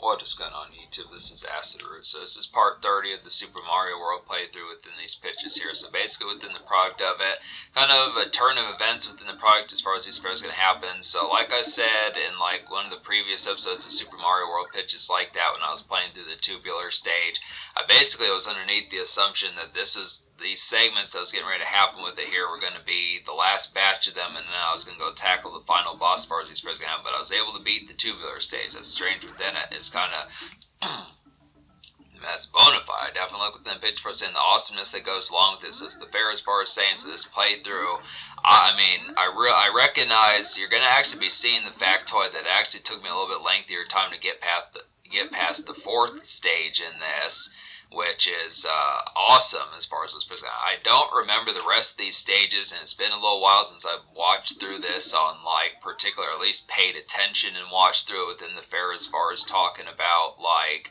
what is going on YouTube? This is Acid Root. So this is part 30 of the Super Mario World playthrough within these pitches here. So basically within the product of it, kind of a turn of events within the product as far as these pairs going to happen. So like I said in like one of the previous episodes of Super Mario World pitches like that when I was playing through the tubular stage, I basically was underneath the assumption that these segments that was getting ready to happen with it here were going to be the last batch of them, and then I was going to go tackle the final boss as far as these pairs going to happen. But I was able to beat the tubular stage. That's strange within it. It's kind of that's bona fide. I definitely look within the pitch for saying the awesomeness that goes along with this. Is the fair as far as saying, so this playthrough, I recognize you're going to actually be seeing the factoid that it actually took me a little bit lengthier time to get past the fourth stage in this, which is awesome as far as this goes. I don't remember the rest of these stages, and it's been a little while since I've watched through this on like particular, at least paid attention and watched through it within the fair as far as talking about like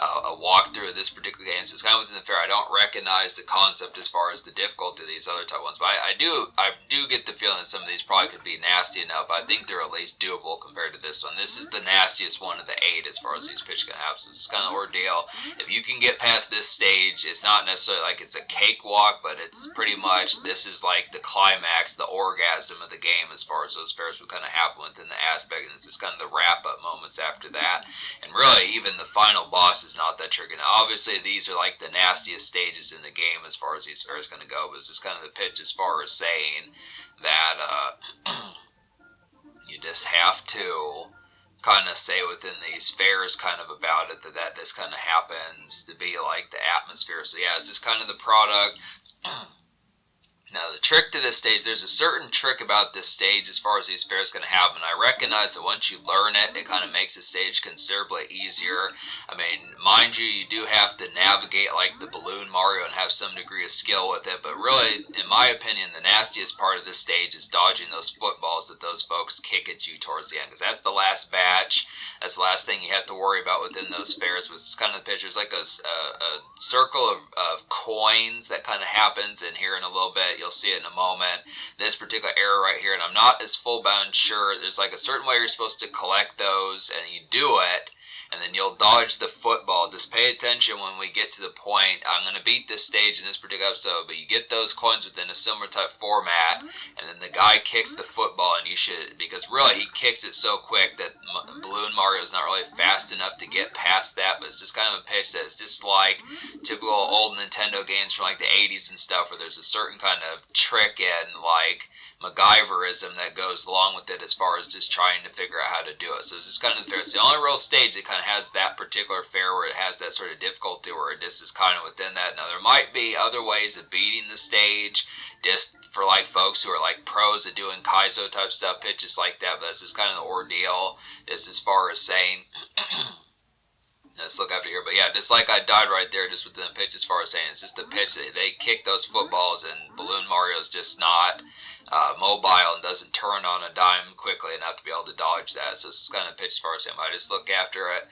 a walkthrough of this particular game. So it's kind of within the fair. I don't recognize the concept as far as the difficulty of these other type ones, but I do get the feeling that some of these probably could be nasty enough. I think they're at least doable compared to this one. This is the nastiest one of the 8 as far as these pitch can have. So it's kind of ordeal. If you can get past this stage, it's not necessarily like it's a cakewalk, but it's pretty much, this is like the climax, the orgasm of the game as far as those fairs would kind of happen within the aspect, and this is kind of the wrap-up moments after that. And really, even the final boss is not that tricky. Now, obviously, these are like the nastiest stages in the game as far as these fairs going to go, but it's just kind of the pitch as far as saying that you just have to kind of say within these fairs kind of about it that this kind of happens to be like the atmosphere. So yeah, it's just kind of the product. Now, the trick to this stage, there's a certain trick about this stage as far as these fairs going to happen. I recognize that once you learn it, it kind of makes the stage considerably easier. I mean, mind you, you do have to navigate like the Balloon Mario and have some degree of skill with it, but really, in my opinion, the nastiest part of this stage is dodging those footballs that those folks kick at you towards the end, because that's the last batch. That's the last thing you have to worry about within those fairs, which is kind of the picture. It's like a circle of coins that kind of happens in here in a little bit. You'll see it in a moment. This particular area right here, and I'm not as full-bound sure. There's like a certain way you're supposed to collect those, and you do it, and then you'll dodge the football. Just pay attention when we get to the point. I'm going to beat this stage in this particular episode, but you get those coins within a similar type format, and then the guy kicks the football, and you should, because really he kicks it so quick that Balloon Mario is not really fast enough to get past that, but it's just kind of a pitch that's just like typical old Nintendo games from like the 80s and stuff, where there's a certain kind of trick and like MacGyverism that goes along with it as far as just trying to figure out how to do it. So it's just kind of the fair. It's the only real stage that kind of has that particular fair where it has that sort of difficulty where this is kind of within that. Now, there might be other ways of beating the stage just for like folks who are like pros at doing Kaizo type stuff, pitches like that, but that's just kind of the ordeal just as far as saying let's look after here. But yeah, just like I died right there just within the pitch as far as saying it's just a pitch that they kick those footballs, and Balloon Mario's just not mobile and doesn't turn on a dime quickly enough to be able to dodge that. So this is kind of the pitch as far as him. I just look after it.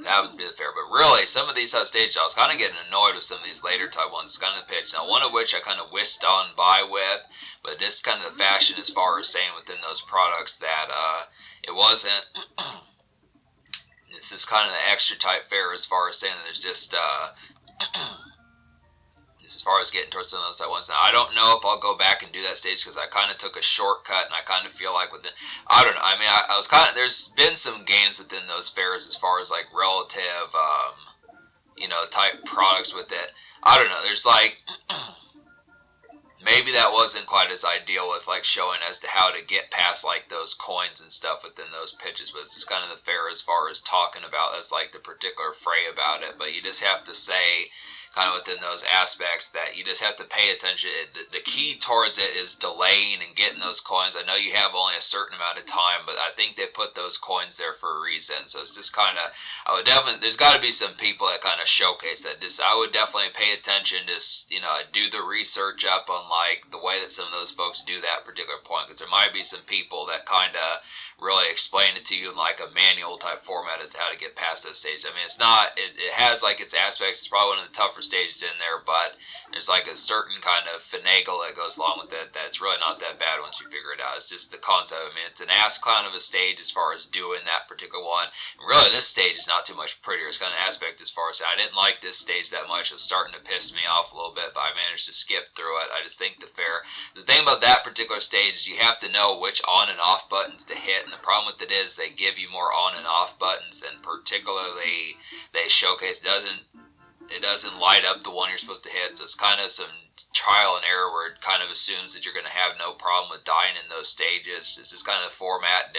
That happens to be the fair. But really, some of these type stages, I was kind of getting annoyed with some of these later type ones. It's kind of the pitch. Now, one of which I kind of whisked on by with, but this is kind of the fashion as far as saying within those products that it wasn't. This is kind of the extra type fair as far as saying that there's just as far as getting towards some of those type ones. Now, I don't know if I'll go back and do that stage because I kind of took a shortcut, and I kind of feel like I don't know. I mean, I was kind of, there's been some games within those fairs as far as like relative, type products with it. I don't know. There's like, maybe that wasn't quite as ideal with like showing as to how to get past like those coins and stuff within those pitches, but it's just kind of the fair as far as talking about that's like the particular fray about it. But you just have to say kind of within those aspects that you just have to pay attention. The key towards it is delaying and getting those coins. I know you have only a certain amount of time, but I think they put those coins there for a reason. So it's just kind of, there's got to be some people that kind of showcase that. I would definitely pay attention, just, do the research up on like the way that some of those folks do that particular point, because there might be some people that kind of really explain it to you in like a manual type format as to how to get past that stage. I mean, it's not, it has like its aspects. It's probably one of the tougher stages in there, but there's like a certain kind of finagle that goes along with it that's really not that bad once you figure it out. It's just the concept. I mean, it's an ass clown of a stage as far as doing that particular one. And really, this stage is not too much prettier. It's kind of aspect as far as I didn't like this stage that much. It was starting to piss me off a little bit, but I managed to skip through it. I just think the thing about that particular stage is you have to know which on and off buttons to hit, and the problem with it is they give you more on and off buttons than particularly they showcase. It doesn't light up the one you're supposed to hit, so it's kind of some trial and error where it kind of assumes that you're going to have no problem with dying in those stages. It's just kind of the format.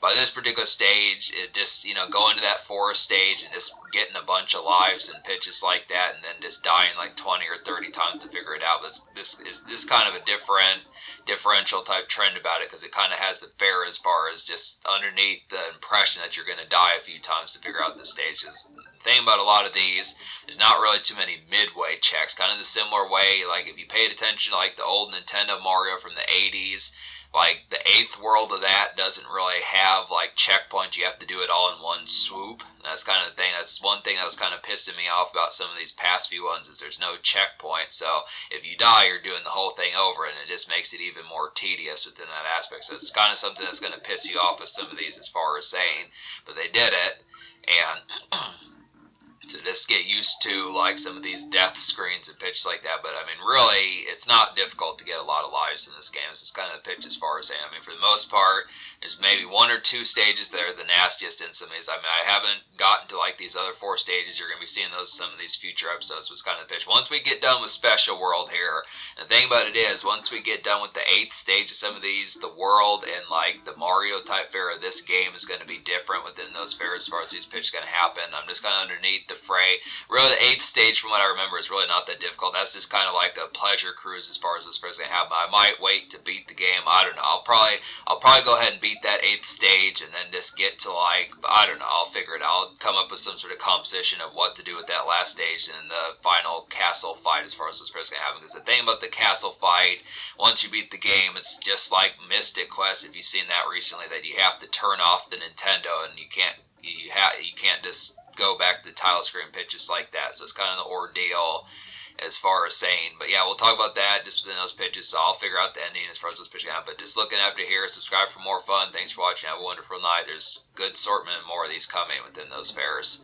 By this particular stage, it just, going to that forest stage and just getting a bunch of lives and pitches like that, and then just dying like 20 or 30 times to figure it out. But this kind of a differential type trend about it, because it kind of has the fair as far as just underneath the impression that you're going to die a few times to figure out the stages. The thing about a lot of these, there's not really too many midway checks. Kind of the similar way, like if you paid attention to like the old Nintendo Mario from the 80s, like the 8th world of that doesn't really have like checkpoints. You have to do it all in one swoop. And that's kind of the thing. That's one thing that was kind of pissing me off about some of these past few ones, is there's no checkpoint. So if you die, you're doing the whole thing over, and it just makes it even more tedious within that aspect. So it's kind of something that's going to piss you off with some of these as far as saying, but they did it. And to just get used to like some of these death screens and pitches like that. But I mean, really, it's not difficult to get a lot of lives in this game. It's kind of the pitch as far as saying. I mean, for the most part, there's maybe 1 or 2 stages that are the nastiest in some of these. I mean, I haven't gotten to like these other 4 stages. You're going to be seeing some of these future episodes. Was kind of the pitch. Once we get done with Special World here, and the thing about it is, once we get done with the 8th stage of some of these, the world and like the Mario type fair of this game is going to be different within those fairs as far as these pitches going to happen. I'm just kind of underneath the fray. Really, the 8th stage, from what I remember, is really not that difficult. That's just kind of like a pleasure cruise as far as this person can happen. I might wait to beat the game. I don't know. I'll probably go ahead and beat that 8th stage, and then just get to like, I don't know. I'll figure it out. I'll come up with some sort of composition of what to do with that last stage and the final castle fight as far as this person can happen. Because the thing about the castle fight, once you beat the game, it's just like Mystic Quest. If you've seen that recently, that you have to turn off the Nintendo, and you can't just go back to the title screen pitches like that. So it's kind of the ordeal as far as saying. But yeah, we'll talk about that just within those pitches. So I'll figure out the ending as far as those pitches out. But just looking after here, subscribe for more fun. Thanks for watching. Have a wonderful night. There's good assortment and more of these coming within those fairs.